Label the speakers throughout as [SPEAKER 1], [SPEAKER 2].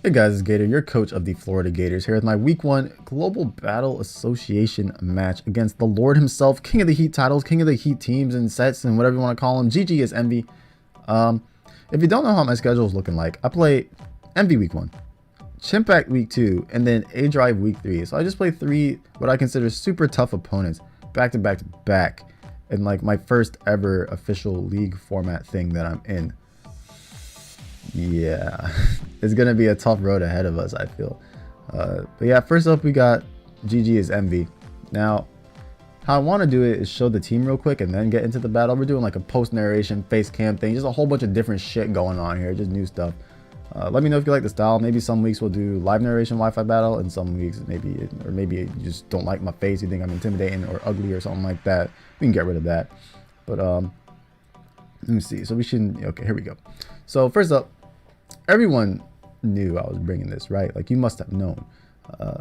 [SPEAKER 1] Hey guys, it's Gator, your coach of the Florida Gators, here with my Week 1 Global Battle Association match against the Lord himself, King of the Heat titles, King of the Heat teams and sets, and whatever you want to call him. GG is Envy. If you don't know how my schedule is looking like, I play Envy Week 1, Chimpact Week 2, and then A-Drive Week 3. So I just play 3 what I consider super tough opponents, back to back to back, in like my first ever official league format thing that I'm in. Yeah, it's gonna be a tough road ahead of us, I feel. But yeah, first up we got GG is Envy. Now, how I want to do it is show the team real quick and then get into the battle. We're doing like a post narration face cam thing, just a whole bunch of different shit going on here, just new stuff. Let me know if you like the style. Maybe some weeks we'll do live narration Wi-Fi battle, and some weeks maybe you just don't like my face, you think I'm intimidating or ugly or something like that. We can get rid of that. But let me see. So we shouldn't. Okay, here we go. So first up, everyone knew I was bringing this, right? Like, you must have known.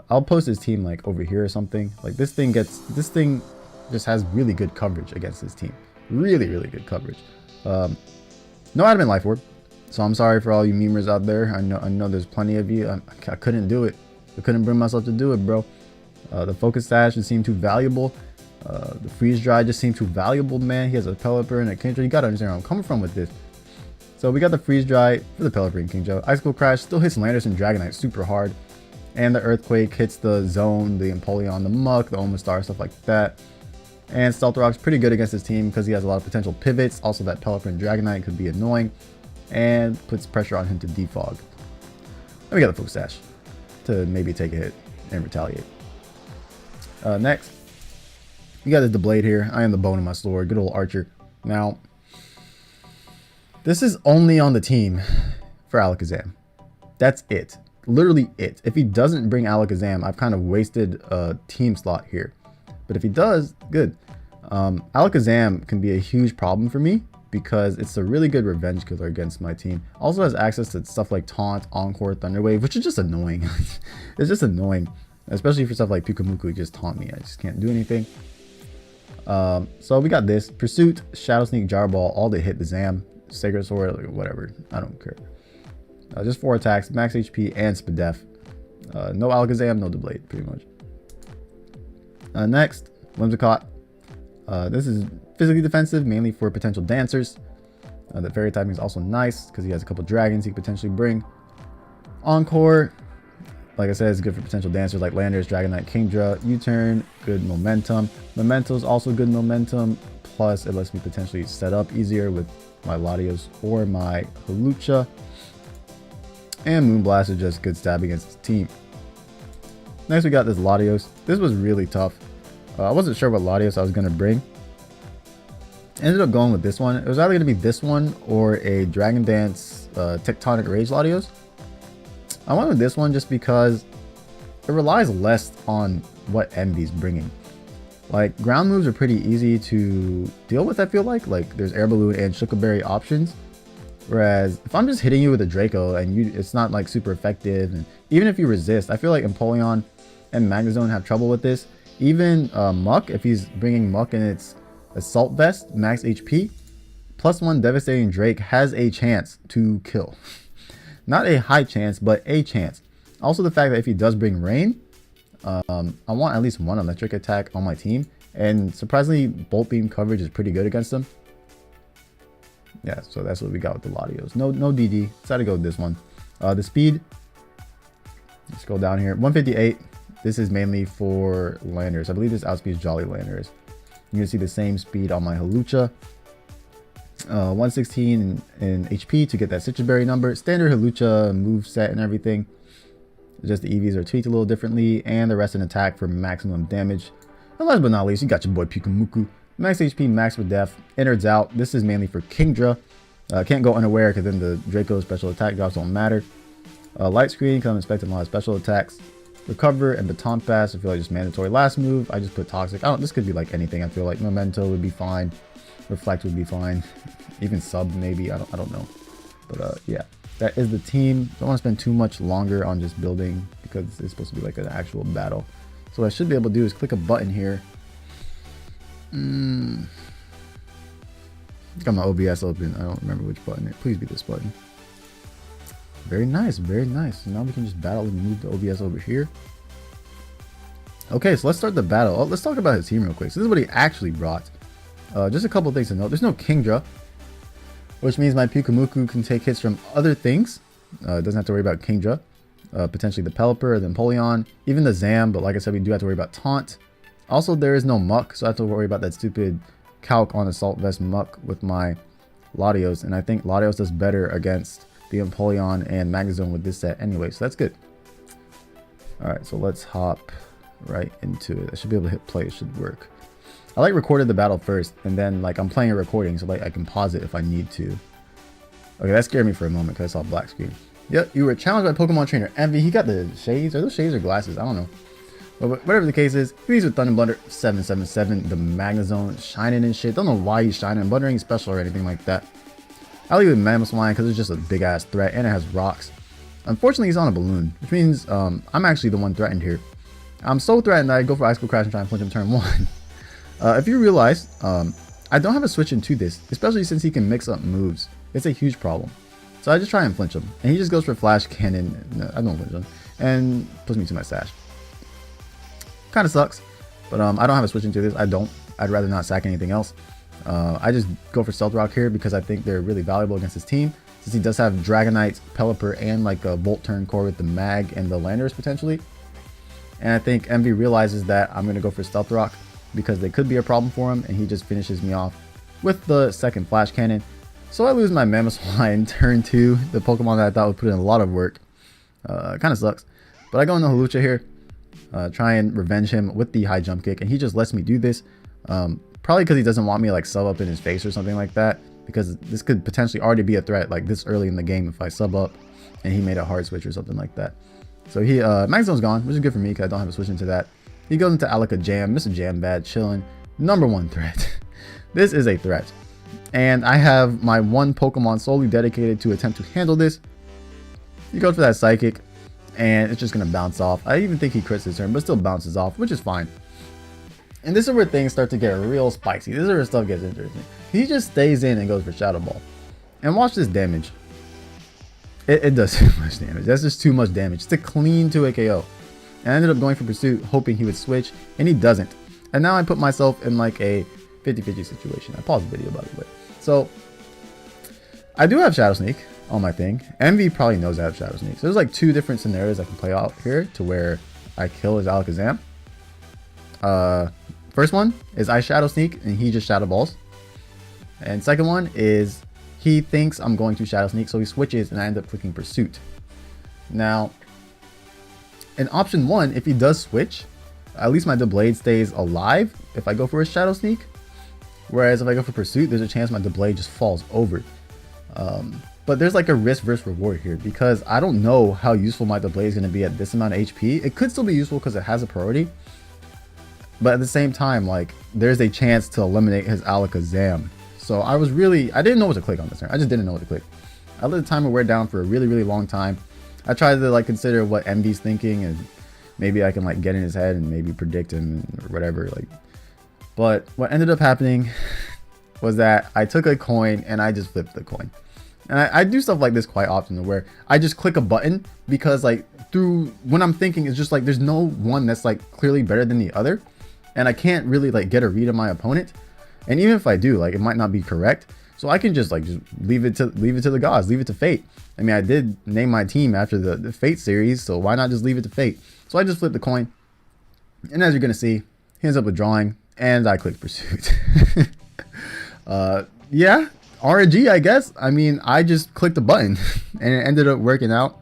[SPEAKER 1] I'll post his team like over here or something. Like, this thing just has really good coverage against this team. Really good coverage. No adamant life orb, so I'm sorry for all you memers out there. I know there's plenty of you. I couldn't do it. I couldn't bring myself to do it, bro. The focus stash just seemed too valuable. The freeze dry just seemed too valuable, man. He has a Pelipper and a Kindred. You gotta understand where I'm coming from with this. So we got the freeze dry for the Pelipper and Kingjo. Icicle Crash still hits Landers and Dragonite super hard. And the Earthquake hits the Zone, the Empoleon, the Muck, the Omastar, stuff like that. And Stealth Rock's pretty good against his team because he has a lot of potential pivots. Also, that Pelipper and Dragonite could be annoying and puts pressure on him to defog. Then we got the Focus Sash to maybe take a hit and retaliate. Next, we got the Blade here. I am the bone in my sword. Good old Archer. Now, this is only on the team for Alakazam. That's it. Literally it. If he doesn't bring Alakazam, I've kind of wasted a team slot here. But if he does, good. Alakazam can be a huge problem for me because it's a really good revenge killer against my team. Also has access to stuff like Taunt, Encore, Thunder Wave, which is just annoying. It's just annoying. Especially for stuff like Pikamuku, just taunt me. I just can't do anything. So we got this. Pursuit, Shadow Sneak, Jar Ball, all they hit the Zam. Sacred Sword, like, whatever, I don't care. Just 4 attacks, max HP and Spadef. No Alakazam, no Deblade, pretty much. Next, Whimsicott. This is physically defensive, mainly for potential dancers. The fairy typing is also nice because he has a couple dragons he could potentially bring. Encore, like I said, is good for potential dancers like Landers, Dragonite, Kingdra. U-turn, good momentum. Memento is also good momentum. Plus, it lets me potentially set up easier with my Latios or my Hawlucha. And Moonblast is just good stab against the team. Next, we got this Latios. This was really tough. I wasn't sure what Latios I was going to bring. Ended up going with this one. It was either going to be this one or a Dragon Dance Tectonic Rage Latios. I went with this one just because it relies less on what Envy's bringing. Like, ground moves are pretty easy to deal with, I feel like. Like, there's Air Balloon and Shuckleberry options. Whereas, if I'm just hitting you with a Draco and it's not, like, super effective. And even if you resist, I feel like Empoleon and Magnezone have trouble with this. Even Muck, if he's bringing Muck and it's Assault Vest, max HP, +1 Devastating Drake has a chance to kill. Not a high chance, but a chance. Also, the fact that if he does bring Rain, I want at least one electric attack on my team, and surprisingly Bolt Beam coverage is pretty good against them. Yeah, so that's what we got with the Latios. No DD. Decided to go with this one. The speed, let's go down here, 158. This is mainly for Landers. I believe this outspeeds Jolly Landers. You can see the same speed on my Hawlucha. 116 in HP to get that Citrus Berry number. Standard Hawlucha move set and everything. Just the EVs are tweaked a little differently, and the rest in attack for maximum damage. And last but not least, you got your boy Pikamuku. Max HP, max for def, innards out. This is mainly for Kingdra. Can't go unaware because then the Draco special attack drops don't matter. Light screen, because I'm expecting a lot of special attacks. Recover and Baton Pass, I feel like just mandatory. Last move, I just put Toxic. This could be like anything. I feel like Memento would be fine. Reflect would be fine. Even Sub maybe, I don't know. But yeah. That is the team. Don't want to spend too much longer on just building because it's supposed to be like an actual battle. So what I should be able to do is click a button here. Got my OBS open. I don't remember which button. Please be this button. Very nice, very nice. Now we can just battle and move the OBS over here. Okay, so let's start the battle. Oh, let's talk about his team real quick. So this is what he actually brought. Just a couple things to note. There's no Kingdra, which means my Pyukumuku can take hits from other things. It doesn't have to worry about Kingdra. Potentially the Pelipper or the Empoleon, even the Zam, but like I said, we do have to worry about Taunt. Also, there is no Muck, so I have to worry about that stupid calc on Assault Vest Muck with my Latios, and I think Latios does better against the Empoleon and Meizong with this set anyway, so that's good. Alright, so let's hop right into it. I should be able to hit play, it should work. I like recorded the battle first, and then like I'm playing a recording, so like I can pause it if I need to. Okay, that scared me for a moment because I saw a black screen. Yep, you were challenged by Pokemon Trainer Envy. He got the shades. Are those shades or glasses? I don't know. But whatever the case is, he leads with Thunder Blunder 777, the Magnezone shining and shit. Don't know why he's shining. Blundering special or anything like that. I leave with Mammothline because it's just a big ass threat and it has rocks. Unfortunately, he's on a balloon, which means I'm actually the one threatened here. I'm so threatened that I go for Ice Cold Crash and try and punch him turn 1. If you realize, I don't have a switch into this, especially since he can mix up moves. It's a huge problem. So I just try and flinch him, and he just goes for Flash Cannon. No, I don't flinch him, and puts me to my sash. Kind of sucks, but I don't have a switch into this. I'd rather not sack anything else. I just go for Stealth Rock here because I think they're really valuable against his team, since he does have Dragonite, Pelipper, and like a Volt Turn core with the Mag and the Landers potentially. And I think Envy realizes that I'm going to go for Stealth Rock because they could be a problem for him, and he just finishes me off with the second Flash Cannon. So I lose my Mammothline turn 2, the Pokemon that I thought would put in a lot of work. Kind of sucks. But I go into Hawlucha here, try and revenge him with the high jump kick, and he just lets me do this. Probably because he doesn't want me to like sub up in his face or something like that, because this could potentially already be a threat like this early in the game if I sub up and he made a hard switch or something like that. So he Magzone's gone, which is good for me because I don't have a switch into that. He goes into Alaka Jam, Mr. Jam Bad, chilling. #1 threat. This is a threat. And I have my one Pokemon solely dedicated to attempt to handle this. You go for that Psychic, and it's just going to bounce off. I even think he crits this turn, but still bounces off, which is fine. And this is where things start to get real spicy. This is where stuff gets interesting. He just stays in and goes for Shadow Ball. And watch this damage. It does too much damage. That's just too much damage. It's a clean 2 KO. And I ended up going for Pursuit, hoping he would switch, and he doesn't. And now I put myself in like a 50-50 situation. I paused the video, by the way. So, I do have Shadow Sneak on my thing. Envy probably knows I have Shadow Sneak. So there's like 2 different scenarios I can play out here to where I kill his Alakazam. First one is I Shadow Sneak and he just Shadow Balls. And second one is he thinks I'm going to Shadow Sneak, so he switches and I end up clicking Pursuit. Now, in option 1, if he does switch, at least my Doublade stays alive if I go for a Shadow Sneak. Whereas if I go for Pursuit, there's a chance my Doublade just falls over. But there's like a risk versus reward here because I don't know how useful my Doublade is going to be at this amount of HP. It could still be useful because it has a priority. But at the same time, like, there's a chance to eliminate his Alakazam. So I didn't know what to click on this turn. I just didn't know what to click. I let the timer wear down for a really, really long time. I tried to like consider what Envy's thinking and maybe I can like get in his head and maybe predict him or whatever. Like, but what ended up happening was that I took a coin and I just flipped the coin. And I do stuff like this quite often where I just click a button because like when I'm thinking, it's just like there's no one that's like clearly better than the other. And I can't really like get a read of my opponent. And even if I do, like, it might not be correct. So I can just leave it to the gods, leave it to fate. I mean, I did name my team after the Fate series, so why not just leave it to fate? So I just flipped the coin. And as you're going to see, he ends up withdrawing, and I clicked Pursuit. Yeah, RNG, I guess. I mean, I just clicked a button, and it ended up working out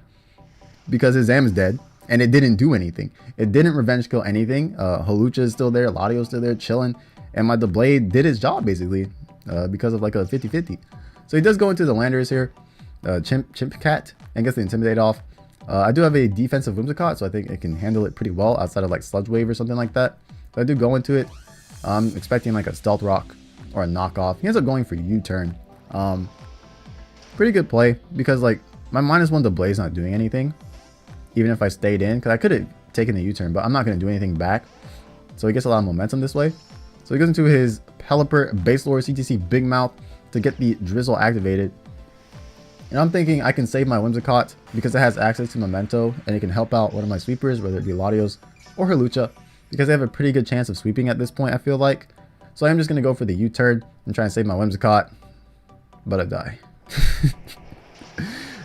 [SPEAKER 1] because his Zam is dead, and it didn't do anything. It didn't revenge kill anything. Hawlucha is still there, Latio's still there, chilling, and my Doublade did its job, basically. Because of like a 50-50. So he does go into the Landers here. Chimchargers, and gets the Intimidate off. I do have a defensive Whimsicott, so I think it can handle it pretty well outside of like Sludge Wave or something like that. So I do go into it. I'm expecting like a Stealth Rock or a knockoff. He ends up going for U-turn. Pretty good play because like my -1 to Blaze not doing anything. Even if I stayed in, because I could have taken the U-turn, but I'm not going to do anything back. So he gets a lot of momentum this way. So he goes into his Pelipper, Base Lore, CTC, Big Mouth to get the Drizzle activated. And I'm thinking I can save my Whimsicott because it has access to Memento and it can help out one of my sweepers, whether it be Latios or Hawlucha, because they have a pretty good chance of sweeping at this point, I feel like. So I'm just going to go for the U-turn and try and save my Whimsicott, but I die.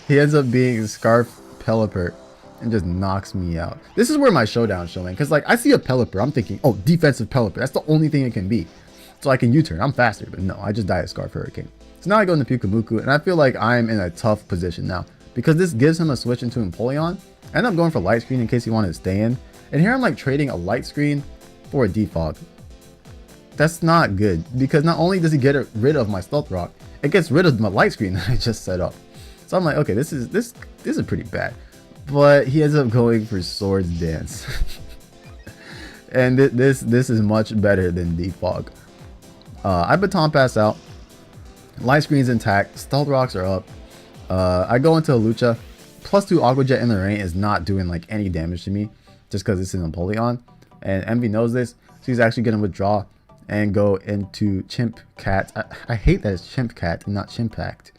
[SPEAKER 1] He ends up being Scarf Pelipper and just knocks me out. This is where my showdown's showing, because like I see a Pelipper, I'm thinking, oh, defensive Pelipper, that's the only thing it can be. So I can U-turn, I'm faster, but no, I just die at Scarf Hurricane. So now I go into Pyukumuku, and I feel like I'm in a tough position now, because this gives him a switch into Empoleon. I end up going for Light Screen in case he wanted to stay in, and here I'm like trading a Light Screen for a Defog. That's not good, because not only does he get rid of my Stealth Rock, it gets rid of my Light Screen that I just set up. So I'm like, okay, this is pretty bad. But he ends up going for Swords Dance. And this is much better than Defog. I Baton Pass out. Light Screen's intact. Stealth Rocks are up. I go into Hawlucha. +2 Aqua Jet in the rain is not doing like any damage to me, just because it's an Empoleon. And Envy knows this, so he's actually going to withdraw and go into Chimp-Cat. I hate that it's Chimp-Cat and not Chimpact.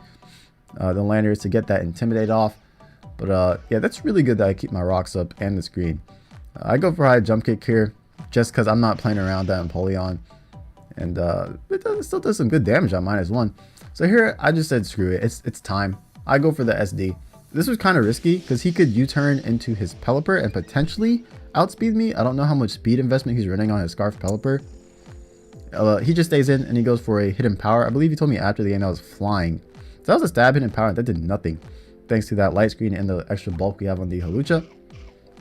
[SPEAKER 1] The Landers to get that Intimidate off. But yeah, that's really good that I keep my rocks up and the screen. I go for high jump kick here just because I'm not playing around that Empoleon. And it still does some good damage on -1. So here I just said screw it, it's time. I go for the SD. This was kind of risky because he could U-turn into his Pelipper and potentially outspeed me. I don't know how much speed investment he's running on his Scarf Pelipper. He just stays in and he goes for a Hidden Power. I believe he told me after the game I was flying. So that was a stab Hidden Power and that did nothing, thanks to that Light Screen and the extra bulk we have on the Hawlucha.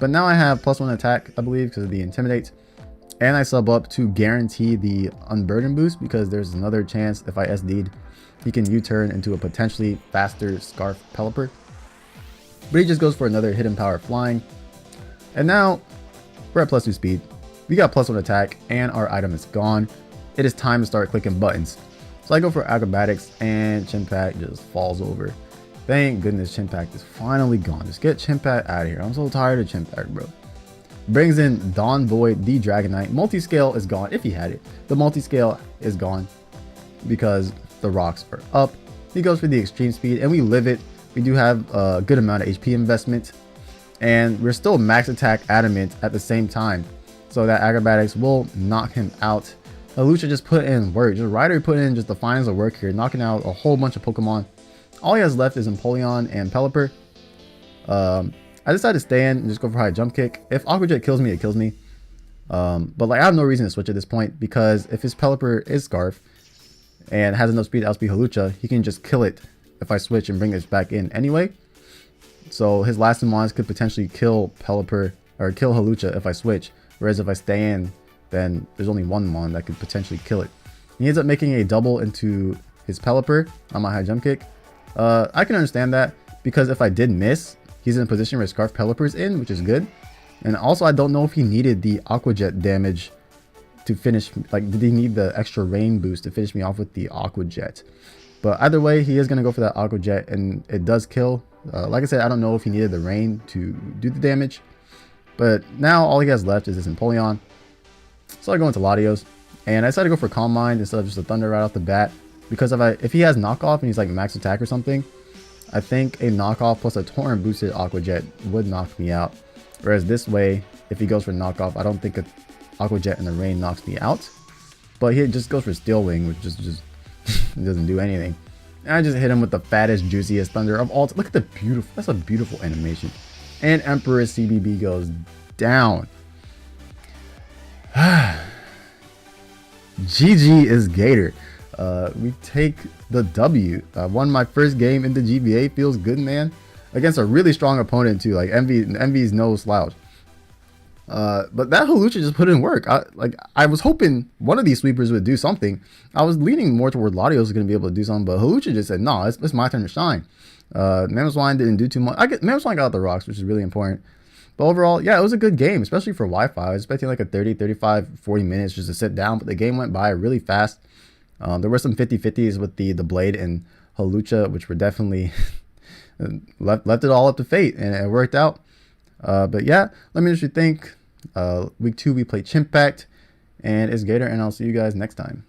[SPEAKER 1] But now I have +1 attack, I believe, because of the Intimidate. And I sub up to guarantee the Unburden boost, because there's another chance if I SD'd, he can U-turn into a potentially faster Scarf Pelipper. But he just goes for another Hidden Power flying. And now we're at +2 speed. We got +1 attack and our item is gone. It is time to start clicking buttons. So I go for Acrobatics and Chimpact just falls over. Thank goodness Chimpact is finally gone. Just get Chimpact out of here. I'm so tired of Chimpact, bro. Brings in Dawn Void, the Dragonite. Multi-scale is gone if he had it. The multi-scale is gone because the rocks are up. He goes for the extreme speed and we live it. We do have a good amount of HP investment and we're still max attack adamant at the same time. So that Acrobatics will knock him out. Hawlucha just put in work. Just Ryder put in just the finals of work here, knocking out a whole bunch of Pokemon. All he has left is Empoleon and Pelipper. I decided to stay in and just go for high jump kick. If Aqua Jet kills me, it kills me. But like I have no reason to switch at this point, because if his Pelipper is Scarf and has enough speed to outspeed Hawlucha, he can just kill it if I switch and bring this back in anyway. So his last two mons could potentially kill Pelipper or kill Hawlucha if I switch. Whereas if I stay in, then there's only one mon that could potentially kill it. He ends up making a double into his Pelipper on my high jump kick. I can understand that, because if I did miss, he's in a position where Scarf Pelipper's in, which is good. And also I don't know if he needed the Aqua Jet damage to finish, like did he need the extra rain boost to finish me off with the Aqua Jet. But either way, he is going to go for that Aqua Jet and it does kill. Like I said, I don't know if he needed the rain to do the damage. But now all he has left is this Empoleon. So I go into Latios and I decided to go for Calm Mind instead of just a Thunder right off the bat. Because if he has knockoff and he's like max attack or something, I think a knockoff plus a Torrent boosted Aqua Jet would knock me out. Whereas this way, if he goes for knockoff, I don't think a Aqua Jet in the rain knocks me out. But he just goes for Steel Wing, which just doesn't do anything. And I just hit him with the fattest, juiciest Thunder of all. Look at the beautiful, that's a beautiful animation. And Emperor's CBB goes down. GG is Gator. We take the W. Won my first game in the GBA. Feels good, man. Against a really strong opponent too. Like Envy's no slouch. But that Hawlucha just put in work. I was hoping one of these sweepers would do something. I was leaning more toward Latios was going to be able to do something, but Hawlucha just said, no, it's my turn to shine. Meizong didn't do too much. Meizong got the rocks, which is really important. But overall, yeah, it was a good game, especially for Wi-Fi. I was expecting like a 30, 35, 40 minutes just to sit down, but the game went by really fast. There were some 50-50s with the Blade and Hawlucha, which were definitely left it all up to fate, and it worked out. But yeah, let me know what you think. Week 2, we play Chimpact and itzGator, and I'll see you guys next time.